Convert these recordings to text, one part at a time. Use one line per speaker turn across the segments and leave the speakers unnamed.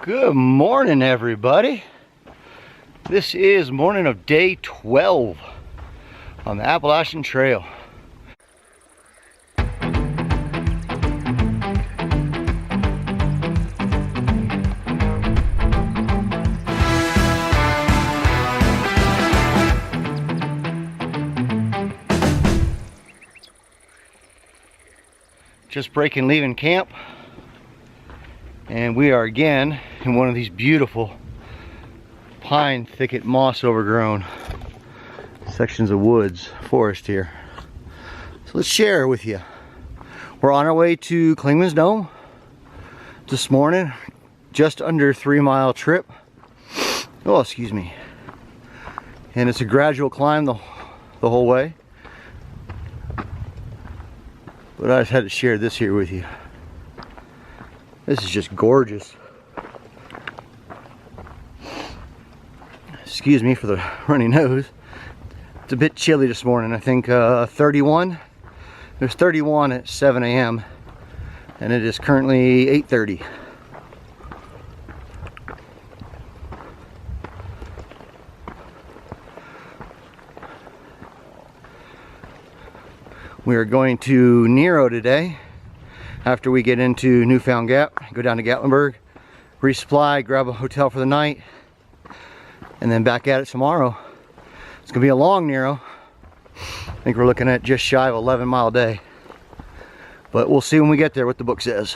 Good morning, everybody. This is morning of day 12 on the Appalachian Trail. Just breaking leaving camp, and we are again in one of these beautiful pine thicket, moss overgrown sections of woods forest here. So let's share it with you. We're on our way to Klingman's Dome this morning, just under 3-mile trip. Oh, excuse me. And it's a gradual climb the whole way. But I just had to share this here with you. This is just gorgeous. Excuse me for the runny nose. It's a bit chilly this morning. I think 31. It was 31 at 7 a.m. and it is currently 8:30. We are going to Nero today after we get into Newfound Gap, go down to Gatlinburg, resupply, grab a hotel for the night, and then back at it tomorrow. It's gonna be a long Nero. I think we're looking at just shy of 11-mile day, but we'll see when we get there what the book says.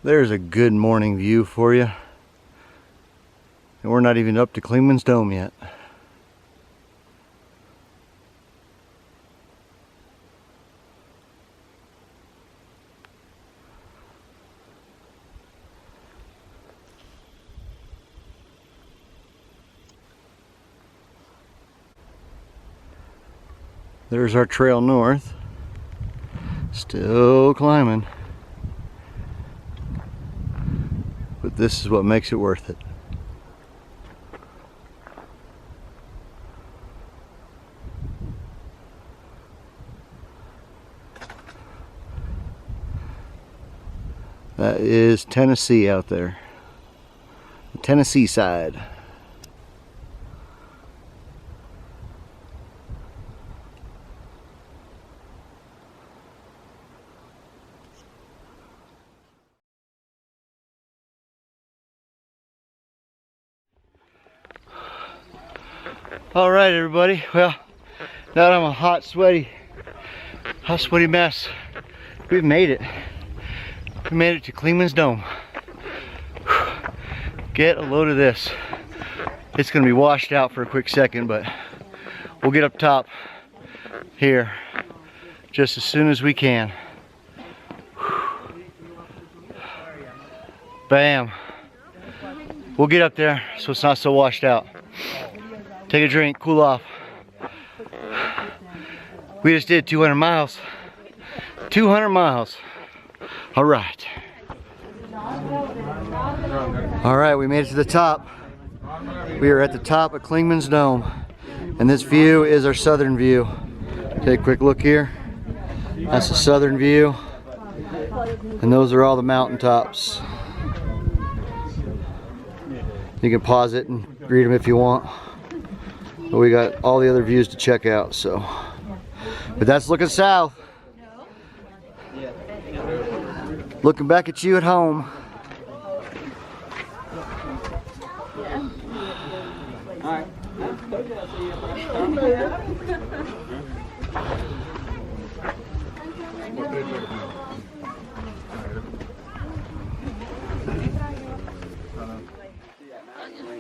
There's a good morning view for you. And we're not even up to Klingman's Dome yet. There's our trail north. Still climbing. But this is what makes it worth it. That is Tennessee out there. The Tennessee side. All right, everybody. Well, now that I'm a hot, sweaty mess, we've made it. We made it to Klingman's Dome. Get a load of this. It's gonna be washed out for a quick second, but we'll get up top here just as soon as we can. Bam. We'll get up there so it's not so washed out. Take a drink, cool off. We just did 200 miles. 200 miles. All right. All right, we made it to the top. We are at the top of Klingman's Dome. And this view is our southern view. Take a quick look here. That's the southern view. And those are all the mountaintops. You can pause it and read them if you want. But we got all the other views to check out, so. But that's looking south. Looking back at you at home.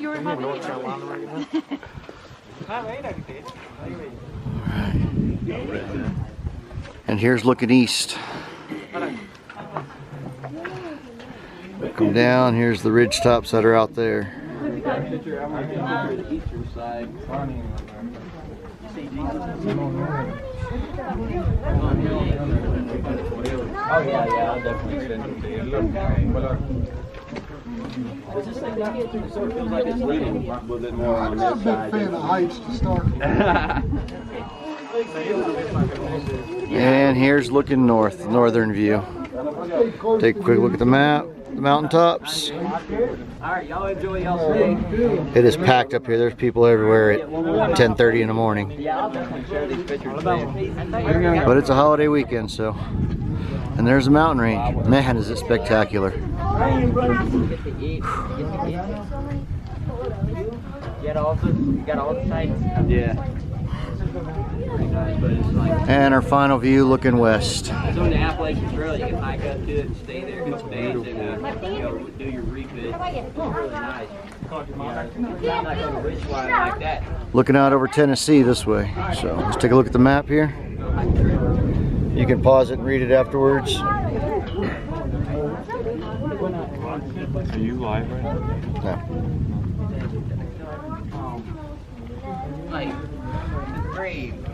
You're in North Carolina right now?
And here's looking east. Come down, here's the ridge tops that are out there.
the eastern side. Oh yeah, I'll definitely send it. Does this thing down here through the sort of feels like it's leaning a little bit more on
I'm
this
not a big
side?
fan of heights to start with.
And here's looking north, the northern view. Take a quick look at the map, the mountaintops.
Alright, y'all enjoy y'all stay.
It is packed up here. There's people everywhere at 10:30 in the morning.
Yeah, I'll definitely share these pictures, man.
But it's a holiday weekend, so. And there's a mountain range. Man, is it spectacular.
You got all the sights? Yeah. Pretty nice, but it's like,
And our final view looking west.
it's on the Appalachian Trail. You can hike up to it and stay there a couple days and do your refit. It's really nice. It's not like on a ridge line like that.
Looking out over Tennessee this way. So let's take a look at the map here. You can pause it and read it afterwards.
Are you live right now?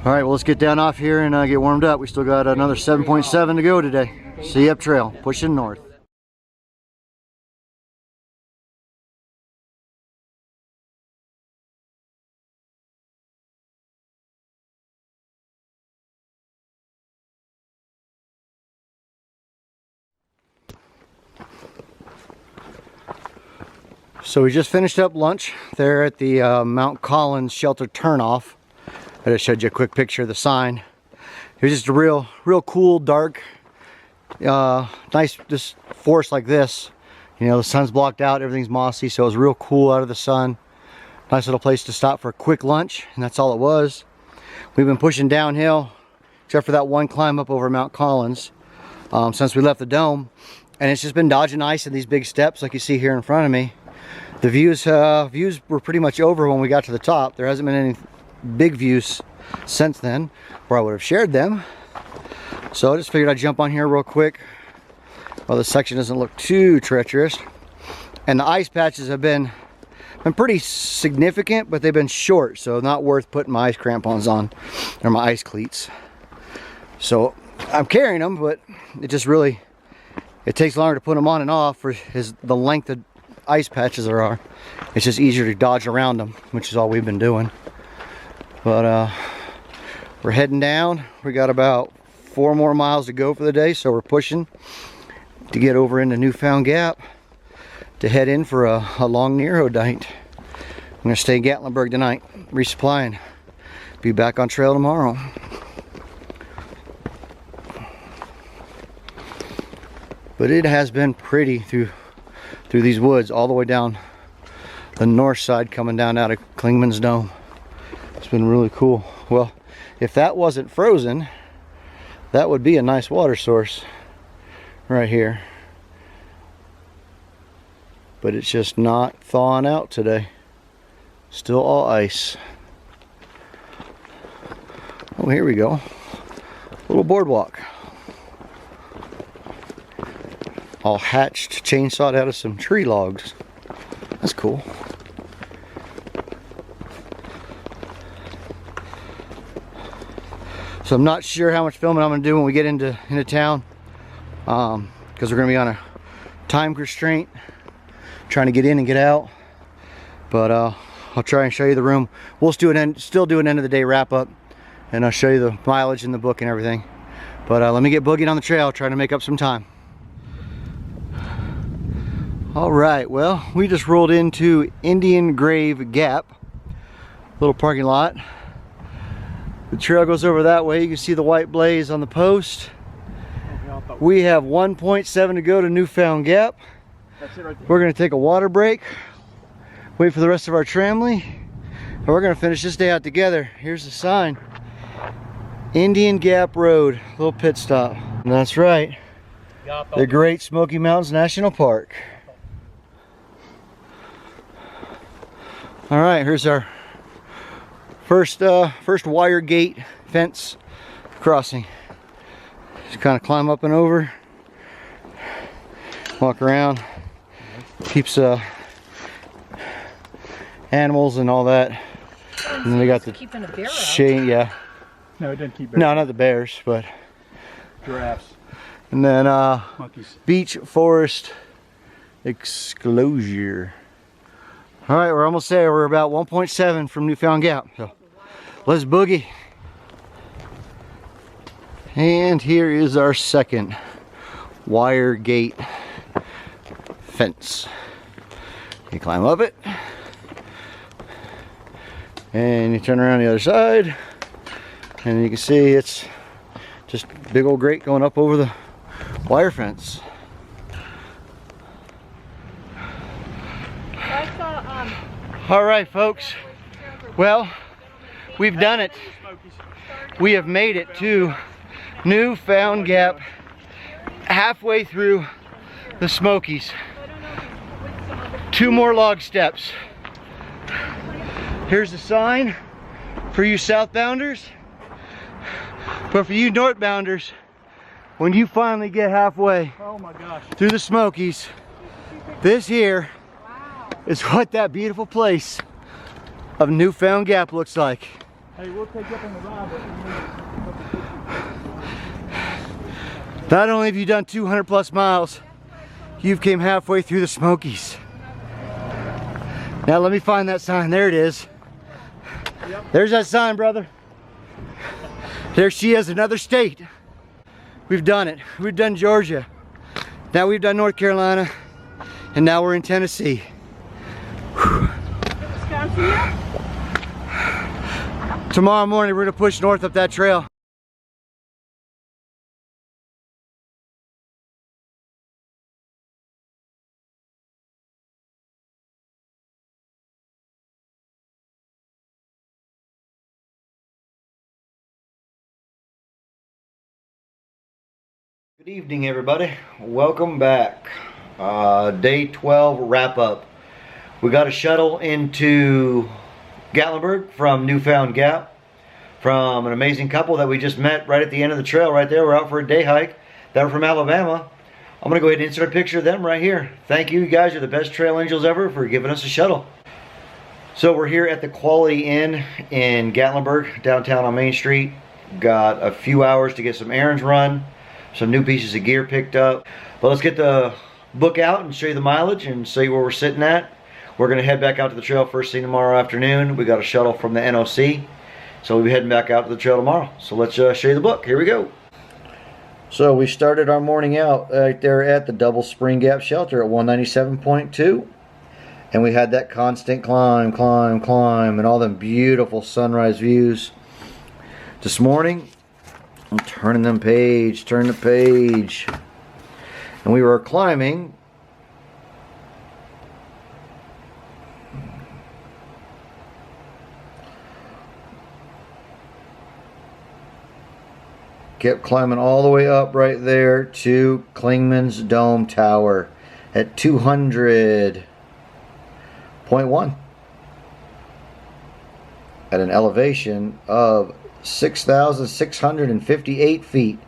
All right, well, let's get down off here and get warmed up. We still got another 7.7 to go today. See you up trail, pushing north. So we just finished up lunch there at the Mount Collins shelter turnoff. I just showed you a quick picture of the sign. It was just a real cool, dark, nice just forest like this. You know, the sun's blocked out, everything's mossy, so it was real cool out of the sun. Nice little place to stop for a quick lunch, and that's all it was. We've been pushing downhill, except for that one climb up over Mount Collins, since we left the dome. And it's just been dodging ice in these big steps like you see here in front of me. The views were pretty much over when we got to the top. There hasn't been any big views since then, or I would have shared them. So I just figured I'd jump on here real quick while this section doesn't look too treacherous. And the ice patches have been pretty significant, but they've been short, so not worth putting my ice crampons on or my ice cleats. So I'm carrying them, but it just really, it takes longer to put them on and off for the length of ice patches there are. It's just easier to dodge around them, which is all we've been doing. But we're heading down. We got about 4 more miles to go for the day, so we're pushing to get over into Newfound Gap to head in for a long Nero night. I'm gonna stay in Gatlinburg tonight, resupplying. Be back on trail tomorrow. But it has been pretty through these woods, all the way down the north side, coming down out of Klingman's Dome. It's been really cool. Well, if that wasn't frozen, that would be a nice water source right here. But it's just not thawing out today. Still all ice. Oh, here we go. Little boardwalk. All hatched, chainsawed out of some tree logs. That's cool. So I'm not sure how much filming I'm going to do when we get into town, because we're going to be on a time constraint, trying to get in and get out. But I'll try and show you the room. We'll still do an end of the day wrap up, and I'll show you the mileage in the book and everything. But let me get boogieing on the trail, trying to make up some time. All right, well, we just rolled into Indian Grave Gap, little parking lot. The trail goes over that way. You can see the white blaze on the post. We have 1.7 to go to Newfound Gap.
That's it right there.
We're gonna take a water break, wait for the rest of our tramley, and we're gonna finish this day out together. Here's the sign. Indian Gap Road, little pit stop. And that's right, the Great Smoky Mountains National Park. All right, here's our first wire gate fence crossing. Just kind of climb up and over, walk around. Keeps animals and all that. And then we got the
keeping a bear out.
shade, yeah.
No, it didn't keep
No, not the bears, but.
giraffes,
And then
monkeys.
beach forest exclosure. All right, we're almost there. We're about 1.7 from Newfound Gap. So let's boogie. And here is our second wire gate fence. You climb up it. And you turn around the other side. And you can see it's just big old grate going up over the wire fence. All right, folks. Well, we've done it. We have made it to Newfound Gap, halfway through the Smokies. 2 more log steps. Here's the sign for you southbounders. But for you northbounders, when you finally get halfway
Oh my gosh.
through the Smokies, this here is what that beautiful place of Newfound Gap looks like.
Hey, we'll take you up on the ride.
Not only have you done 200 plus miles, you've came halfway through the Smokies. Now let me find that sign. There it is. There's that sign, brother. There she is, another state. We've done it. We've done Georgia. Now we've done North Carolina. And now we're in Tennessee. Tomorrow morning we're gonna push north up that trail. Good evening, everybody. Welcome back. Day 12 wrap up. We got a shuttle into Gatlinburg from Newfound Gap from an amazing couple that we just met right at the end of the trail right there. We're out for a day hike. They were from Alabama. I'm going to go ahead and insert a picture of them right here. Thank you. You guys are the best trail angels ever for giving us a shuttle. So we're here at the Quality Inn in Gatlinburg, downtown on Main Street. Got a few hours to get some errands run, some new pieces of gear picked up. But let's get the book out and show you the mileage and show you where we're sitting at. We're going to head back out to the trail first thing tomorrow afternoon. We got a shuttle from the NOC, so we'll be heading back out to the trail tomorrow. So let's show you the book. Here we go. So we started our morning out right there at the Double Spring Gap Shelter at 197.2. And we had that constant climb, climb, climb, and all them beautiful sunrise views. This morning, I'm turning them page, turn the page. And we were climbing kept climbing all the way up right there to Klingman's Dome Tower at 200.1 at an elevation of 6,658 feet,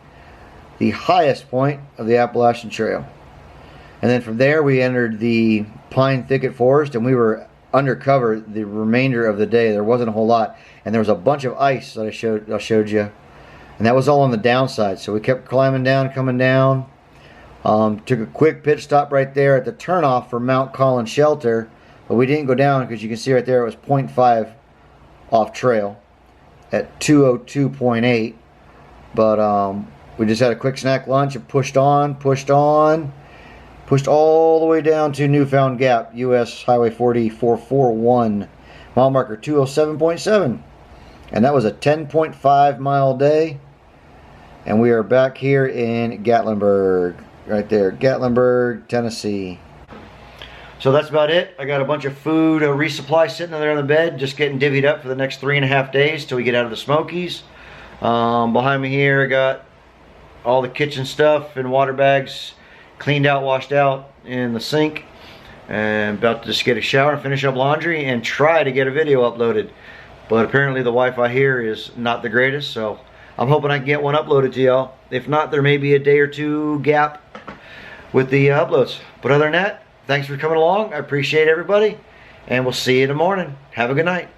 the highest point of the Appalachian Trail. And then from there we entered the pine thicket forest, and we were undercover the remainder of the day. There wasn't a whole lot, and there was a bunch of ice that I showed you. And that was all on the downside. So we kept climbing down, coming down. Took a quick pit stop right there at the turnoff for Mount Collins Shelter. But we didn't go down because you can see right there it was 0.5 off trail at 202.8. But we just had a quick snack lunch and pushed on. Pushed all the way down to Newfound Gap, US Highway 4441. Mile marker 207.7. And that was a 10.5 mile day. And we are back here in Gatlinburg. Right there, Gatlinburg, Tennessee. So that's about it. I got a bunch of food, a resupply sitting there on the bed, just getting divvied up for the next 3.5 days till we get out of the Smokies. Behind me here, I got all the kitchen stuff and water bags cleaned out, washed out in the sink. And about to just get a shower and finish up laundry and try to get a video uploaded. But apparently the Wi-Fi here is not the greatest, so I'm hoping I can get one uploaded to y'all. If not, there may be a day or two gap with the uploads. But other than that, thanks for coming along. I appreciate everybody. And we'll see you in the morning. Have a good night.